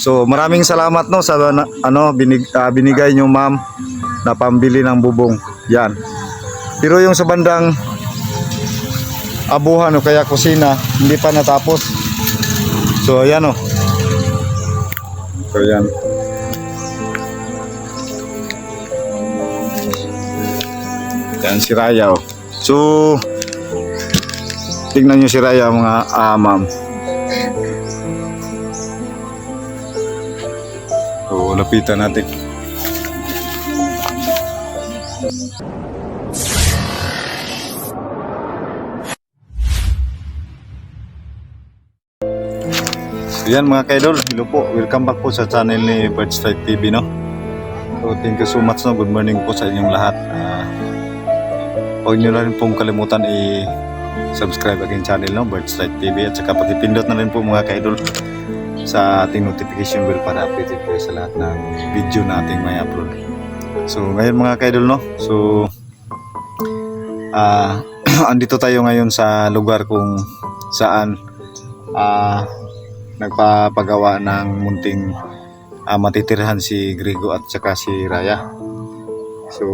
So maraming salamat no sa binigay nyo ma'am na pambili ng bubong. Yan. Pero yung sa bandang abuhan o kaya kusina, hindi pa natapos. So ayan o. So ayan. Yan si Raya o. So tingnan nyo si Raya mga ma'am. So lapitan natin. So yan mga kaidol, hello po, welcome back po sa channel ni Birdstrike TV no. So thank you so much no, good morning po sa inyong lahat. Huwag nyo na rin pong kalimutan i-subscribe aking channel no, Birdstrike TV, at saka pag-ipindot na rin po mga kaidol sa ating notification bell para updated kayo sa lahat ng video na ating may upload. So ngayon mga kaidol no, so andito tayo ngayon sa lugar kung saan nagpapagawa ng munting matitirhan si Grego at saka si Raya. So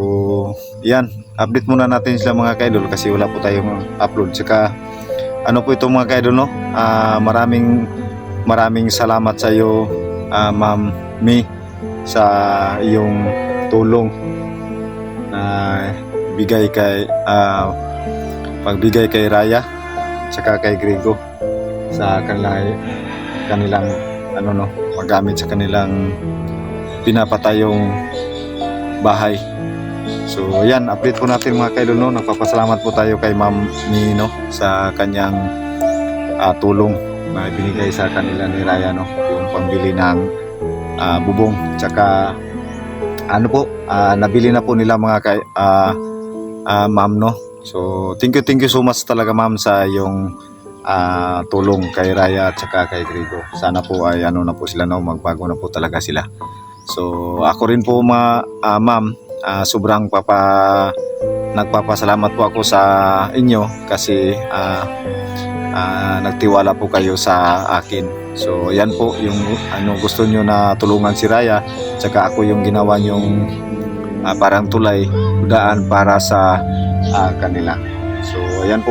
yan, update muna natin sila mga kaidol kasi wala po tayong upload. Saka ano po ito mga kaidol no, maraming salamat sa iyo Ma'am Mi sa iyong tulong na pagbigay kay Raya saka kay Grego sa kanilang magamit sa kanilang pinapatayong bahay. So ayan, update po natin mga kaidol no. Nagpapasalamat po tayo kay Ma'am Mi no sa kanyang tulong na binigay sa kanila ni Raya no, yung pambili ng bubong, tsaka nabili na po nila mga ma'am no. So thank you so much talaga ma'am sa yung tulong kay Raya at saka kay Grego. Sana po ay na po sila no, magbago na po talaga sila. So ako rin po ma'am, sobrang nagpapasalamat po ako sa inyo kasi nagtiwala po kayo sa akin. So yan po yung gusto nyo na tulungan si Raya, saka ako yung ginawa nyong parang tulay daan para sa kanila. So ayan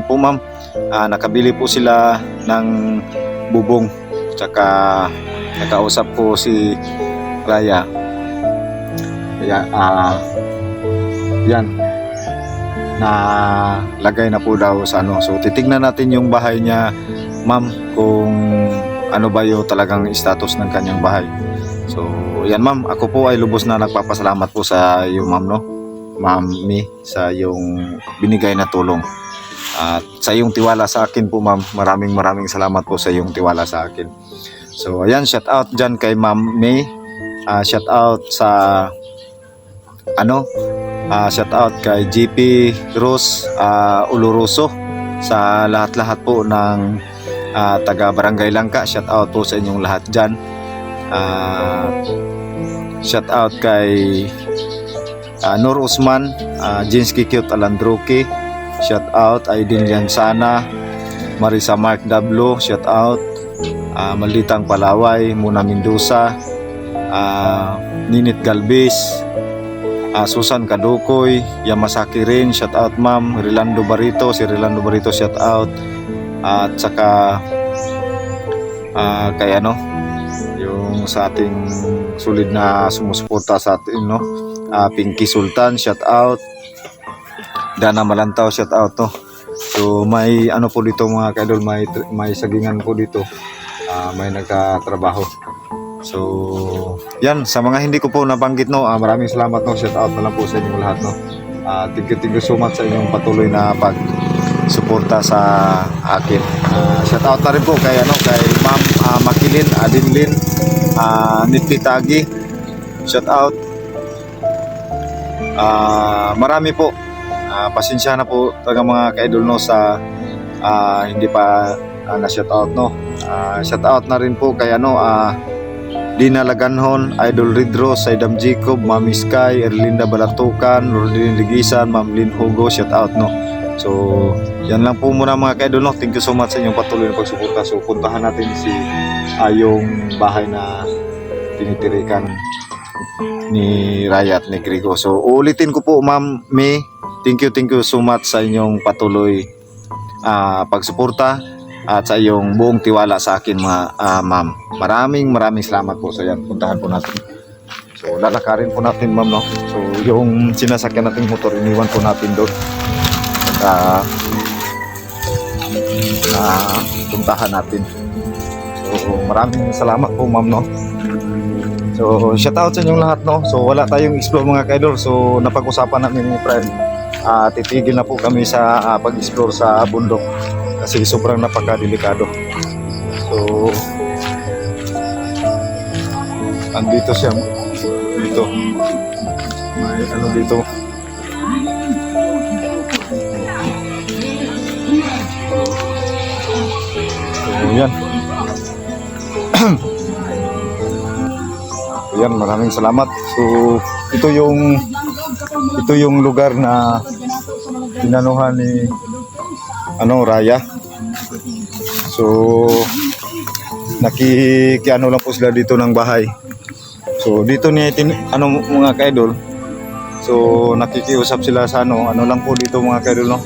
po ma'am, nakabili po sila ng bubong, tsaka nakausap po si Raya. Kaya yan, na lagay na po daw sa So titignan natin yung bahay niya ma'am, kung ano ba yung talagang status ng kanyang bahay. So yan ma'am, ako po ay lubos na nagpapasalamat po sa iyo ma'am no, Ma'am Mi, sa yung binigay na tulong at sa yung tiwala sa akin po ma'am. Maraming salamat po sa yung tiwala sa akin. So ayan, shout out dyan kay Ma'am Mi, shout out sa shout out kay GP Rose Oloroso, sa lahat po ng taga Barangay Langka. Shout out po sa inyong lahat dyan. Shout out kay Nur Usman, Jinsky Cute Alandroki, shout out Aidin Liansana, Marisa Mark Dablo, shout out Malditang Palaway, Muna Mendoza, Ninit Galbis, Susan Kadukoy, Yamasaki rin, shout out ma'am. Rilando Barito, si Rilando Barito, shout out. At saka kay yung sa ating solid na sumusuporta sa atin no, Pinky Sultan, shout out. Dana Malantaw, shout out no. So may po dito mga kaidol, may sagingan po dito, may nagtatrabaho. So yan, sa mga hindi ko po nabanggit no, maraming salamat no, shout out na lang po sa inyong lahat no. Thank you so much sa inyong patuloy na pagsuporta sa akin. Shout out na rin po kay kay Ma'am Makilin Adinlin Nititagi, shout out. Marami po, pasensya na po talaga mga kaidol no sa hindi pa na shout out no. Shout out na rin po kay Dina Laganhon, Idol Ridro, Saidam Jacob, Mami Sky, Erlinda Balatukan, Rodin Ligisan, Ma'am Lynn Hugo, shout out no. So, yan lang po muna mga ka-idol, no? Thank you so much sa inyong patuloy na pagsuporta. So, puntahan natin si yung bahay na tinitirikan ni Raya at ni Grigo. So, uulitin ko po, Ma'am May, thank you so much sa inyong patuloy pagsuporta at sa iyong buong tiwala sa akin, ma'am. Maraming salamat po. So, yan, puntahan po natin. So, lalakarin po natin, ma'am, no? So, yung sinasakyan nating motor, iniwan po natin doon. Puntahan natin. So, maraming salamat po, ma'am, no? So, shout out sa inyong lahat, no? So, wala tayong explore mga ka-idol. So, napag-usapan namin ni friend. Titigil na po kami sa pag-explore sa bundok kasi sobrang napaka-delikado. So, andito siya. Dito. May ano dito. So, yan. Yan, maraming salamat. So, ito yung lugar na tinanuhan ni Raya. So, nakikiano lang po sila dito ng bahay. So, dito niya mga ka-idol. So, nakikiusap sila sa ano lang po dito mga ka-idol, no?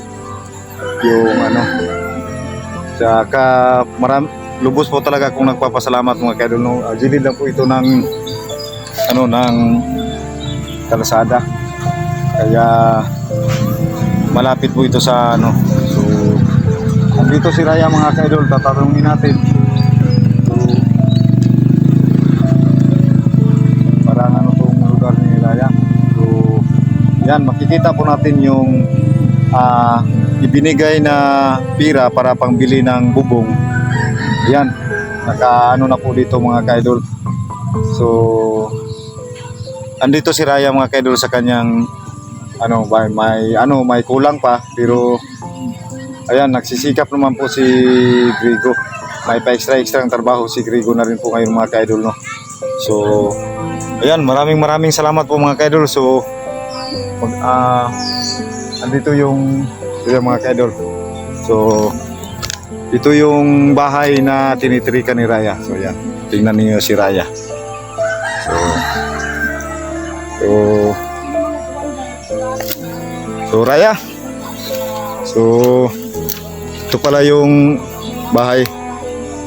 Yung Tsaka lubos po talaga kung nagpapasalamat mga ka-idol, no? Gilid lang po ito ng kalsada. Kaya malapit po ito sa So, andito si Raya mga ka-idol, tatanungin natin. So, parang tong lugar ni Raya. So, yan, makikita po natin yung ibinigay na pira para pangbili ng bubong. Yan, na po dito mga ka-idol. So, andito si Raya mga ka-idol sa kanyang may kulang pa, pero ayan, nagsisikap naman po si Grigo. May pa-extra ang trabaho si Grigo na rin po ngayon mga ka-idol, no? So, ayan, maraming salamat po mga ka-idol. So, andito yung mga ka-idol. So, ito yung bahay na tinitirikan ni Raya. So, yan, tingnan niyo si Raya. So, Raya. So, ito pala yung bahay.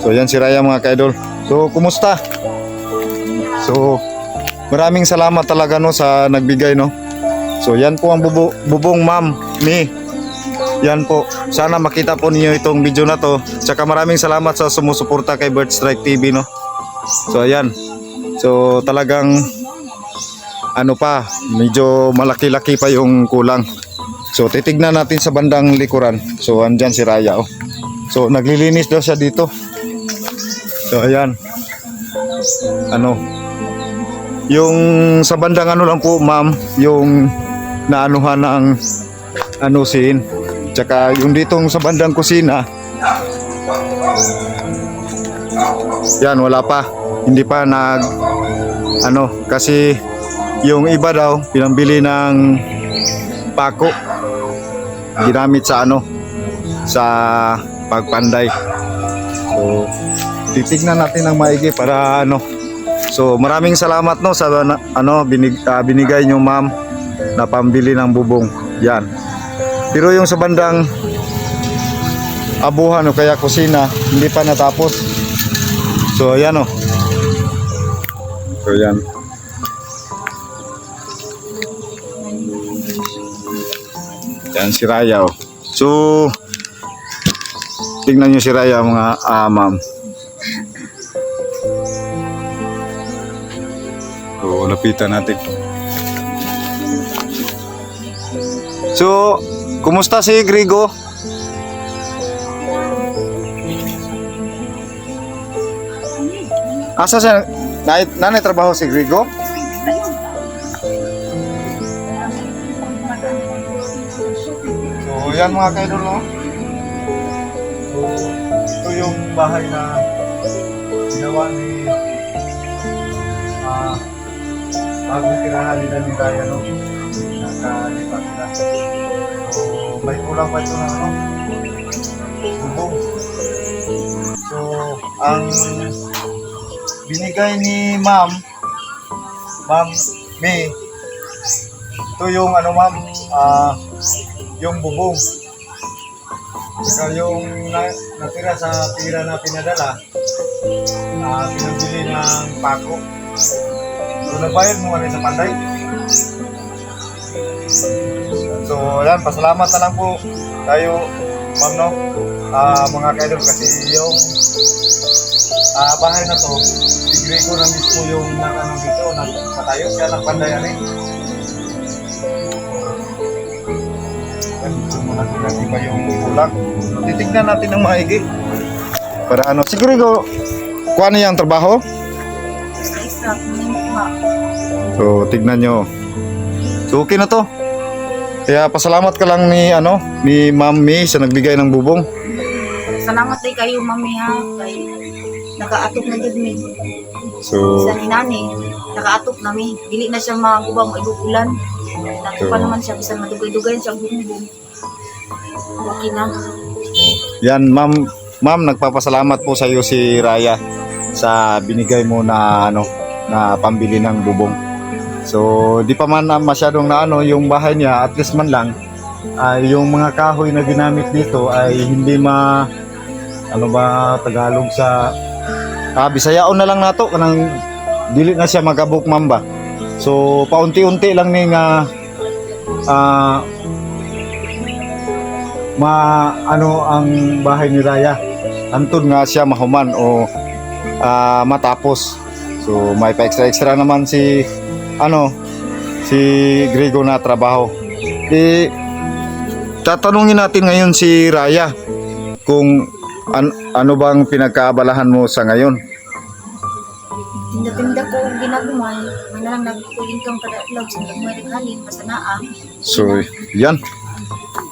So, yan si Raya mga ka-idol. So, kumusta? So, maraming salamat talaga, no, sa nagbigay, no. So, yan po ang bubong Ma'am May. Yan po. Sana makita po niyo itong video na to. Tsaka maraming salamat sa sumusuporta kay Bird Strike TV, no. So, ayan. So, talagang medyo malaki-laki pa yung kulang. So, titignan natin sa bandang likuran. So, andyan si Raya, oh. So, naglilinis daw siya dito. So, ayan. Yung sa bandang lang po, ma'am, yung naanuhan ng sin. Tsaka yung ditong sa bandang kusina. Yan, wala pa. Hindi pa kasi yung iba daw, pinambili ng pako. Ginamit sa sa pagpanday. So, titignan natin ng maigi para So, maraming salamat, no, sa binigay nyo, ma'am, na pambili ng bubong. Yan. Pero yung sa bandang abuhan o kaya kusina, hindi pa natapos. So, ayan, oh. So, yan. Yan si Raya, oh. So, tingnan nyo si Raya mga ma'am. So, lapitan natin. So, kumusta si Grigo? Asa siya? Nanay trabaho si Grigo? So, yan mga kaidol, no? So, ito yung bahay na ginawa ni bagong tirahan nila ni Raya, no? nakalipat sila. So may kulang pa ito na ano, bubong. So ang binigay ni Ma'am May, ito yung ano ma'am, yung bubong. Saka yung natira sa pira na pinadala, pinabili ng pako. So nabayad mo ano sa panday. So ayan, pasalamat na lang po tayo ma'am no, mga kaidol, kasi yung bahay na to, si Grego na mismo yung nag-ano dito, nagpatayo siya ng pandayan eh. Natin ba yung kulang? Titignan natin ng maigi. Para ano, si Grego, kuha niya ang trabaho? So, tignan nyo. So, okay na to. Kaya pasalamat ka lang ni, ni Ma'am May sa nagbigay ng bubong. Salamat din kayo, mami ha. Kay nakaatok na gid mi. So, Sa ninani, nakaatok na mi. Dili na siya magubang maigugulan. Natupa naman siya bisan madugay-dugay siya bubong. Okay na. yan ma'am, nagpapasalamat po sa iyo si Raya sa binigay mo na na pambili ng bubong. So, di pa man masyadong na yung bahay niya, at least man lang yung mga kahoy na ginamit dito ay hindi Tagalog sa Bisayaon na lang nato kanang dili na siya magabok mamba. So paunti-unti lang ning ang bahay ni Raya antod nga siya mahuman o matapos. So may pa extra naman si Grego na trabaho. Tatanungin natin ngayon si Raya kung ano bang pinagkaabalahan mo sa ngayon. Tinda-tinda ko ginagumay. May na lang nagpulin kang kada vlog sa may halin basta naa. So yan.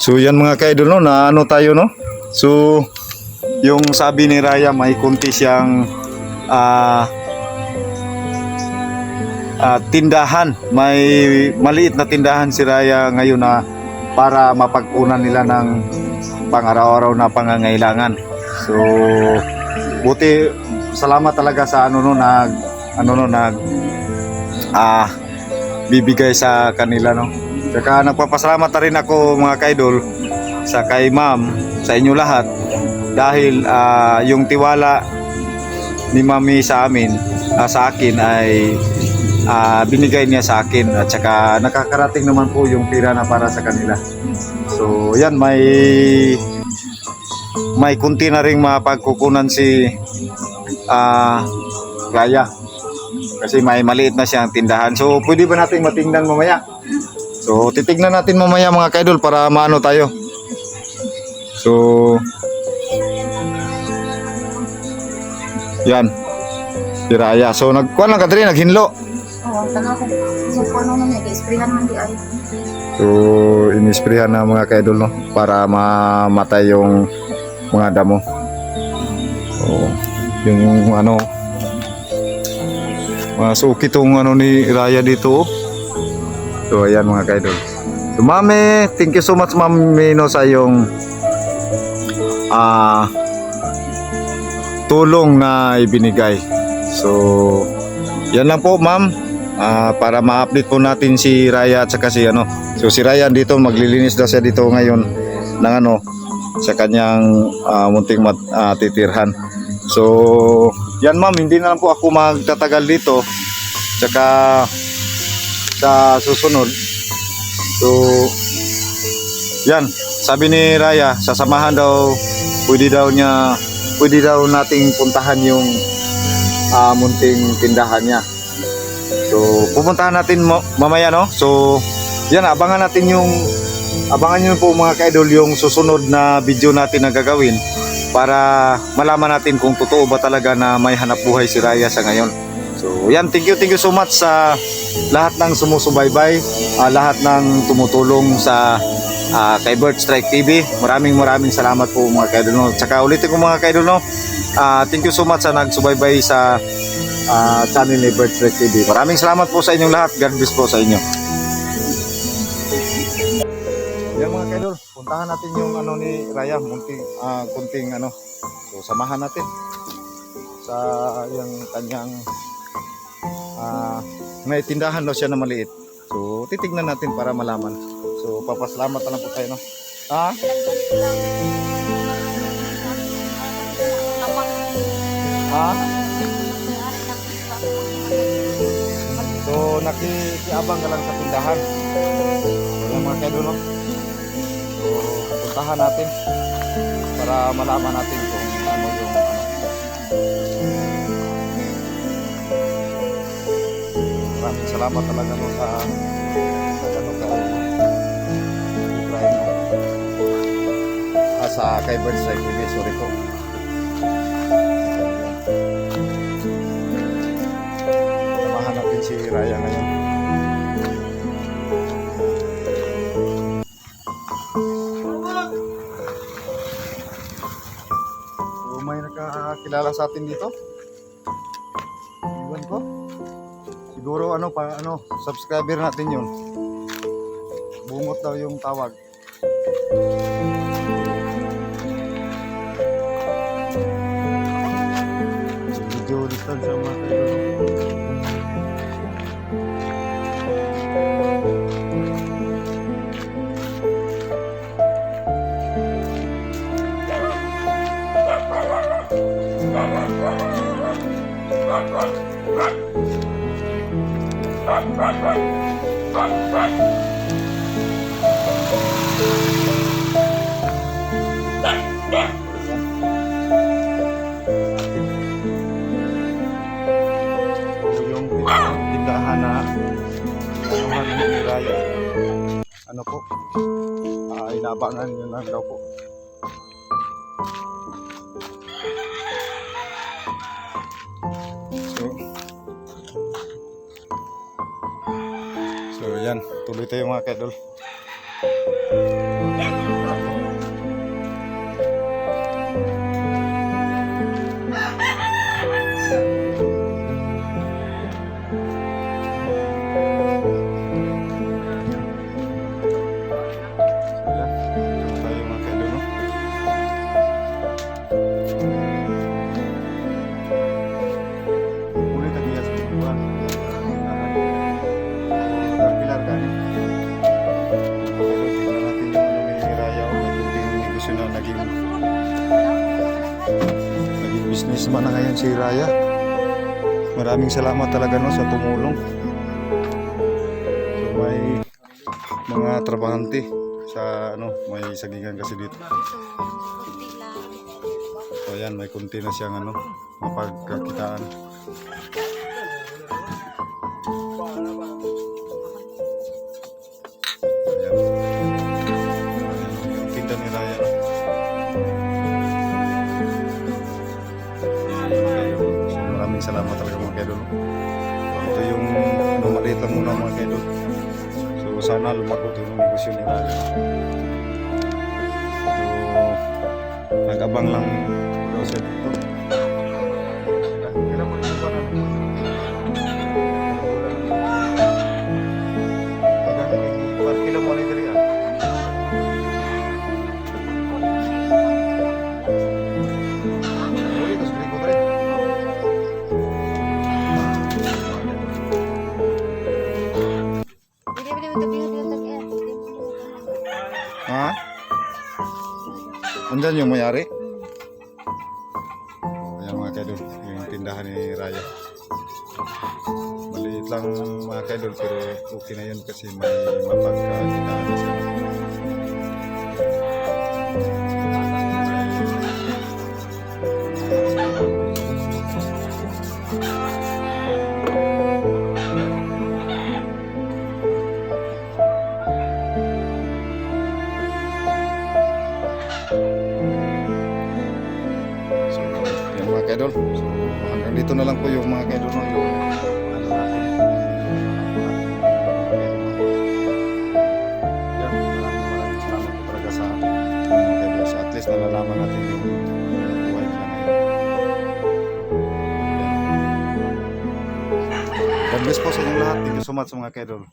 So yan mga kaidol no, na tayo no. So yung sabi ni Raya may kunti siyang tindahan. May maliit na tindahan si Raya ngayon na para mapagkunan nila ng pang-araw-araw na pangangailangan. So buti, salamat talaga sa bibigay sa kanila no. Saka nagpapasalamat na rin ako mga kaidol sa kay Ma'am, sa inyo lahat dahil yung tiwala ni Mami sa amin, sa akin ay binigay niya sa akin, at saka nakakarating naman po yung pira na para sa kanila. So yan, may kunti na ring mapagkukunan si Raya kasi may maliit na siyang tindahan. So pwede ba natin matingnan mamaya? So titignan natin mamaya mga kaidol para maano tayo. So yan si Raya. So nagkuha lang kadiri, naghinlo. Oh, tanaw ko. So ano na nag-sprayan man di ay. So inisprehan na mga kaidol no para mamatay yung mga damo. So yung suki tong ni Raya dito. So ayan mga kaidol. So Mami, thank you so much Mami no sa yung tulong na ibinigay. So yan lang po ma'am, para ma-update po natin si Raya at saka si So si Raya dito, maglilinis daw siya dito ngayon ng sa kanyang munting titirhan. So yan ma'am, hindi na lang po ako magtatagal dito tsaka sa susunod. So yan, sabi ni Raya, sasamahan daw, pwede daw nating puntahan yung munting tindahan niya. So pupuntahan natin mamaya no. So yan, abangan nyo po mga kaidol yung susunod na video natin na gagawin para malaman natin kung totoo ba talaga na may hanap buhay si Raya sa ngayon. So yan, thank you so much sa lahat ng sumusubaybay, lahat ng tumutulong sa kay Bird Strike TV. Maraming salamat po mga kaidol no. Tsaka ulitin ko mga kaidol no, thank you so much sa nagsubaybay sa channel ni Bird Strike TV. Maraming salamat po sa inyong lahat. God bless po sa inyo. puntahan natin yung ano ni Raya, kunting ano. So samahan natin sa yung kanyang may tindahan daw siya na maliit. So titignan natin para malaman. So papasalamat na lang po tayo, no? Ha? Ha? So nakikiabang ka lang sa tindahan. So yung mga kaidol, no? So puntahan natin para malaman natin kung ano yung ano. Maraming salamat talaga, no, sa ano kay Ibrahim, no? Sa kay Birdside TV, sorry po. Samahan natin si Raya ngayon. So, may nakakilala sa atin dito. Iwan ko. Siguro subscriber natin yun. Bungot daw yung tawag. Video distance ang mga kayo. Yung tindahan na inuhan ni Raya, ano po, inabangan yun lang daw po. So yan, tuloy tayo mga kaidol. Naging businessman na ngayon si Raya. Maraming salamat talaga, no, sa tumulong. So may mga trabahante sa may sagingan kasi dito. So ayan, may kunti na siyang mapagkakitaan. Ayan. Yung tinda ni Raya. Maraming salamat talaga mga kaidol. Ito yung maliit lang muna mga kaidol. So sana lumago yung negosyo ni Raya. So nag-abang lang daw siya dito. Kailan mo rin ba namin? Kailan mo rin diri ah? Ha? Andyan yung mayari? Ayan mga kaidol, yung tindahan ni Raya. Maliit lang mga kaidol pero okay na yun kasi may mapagkakitaan na siya. Mga kaidol, so hanggang dito na lang po yung mga kaidol, no, yung maraming salamat po talaga sa mga kaidol. So at least nalalaman natin yung buhay nila ngayon. God bless po sa inyong lahat. Thank you so much mga kaidol.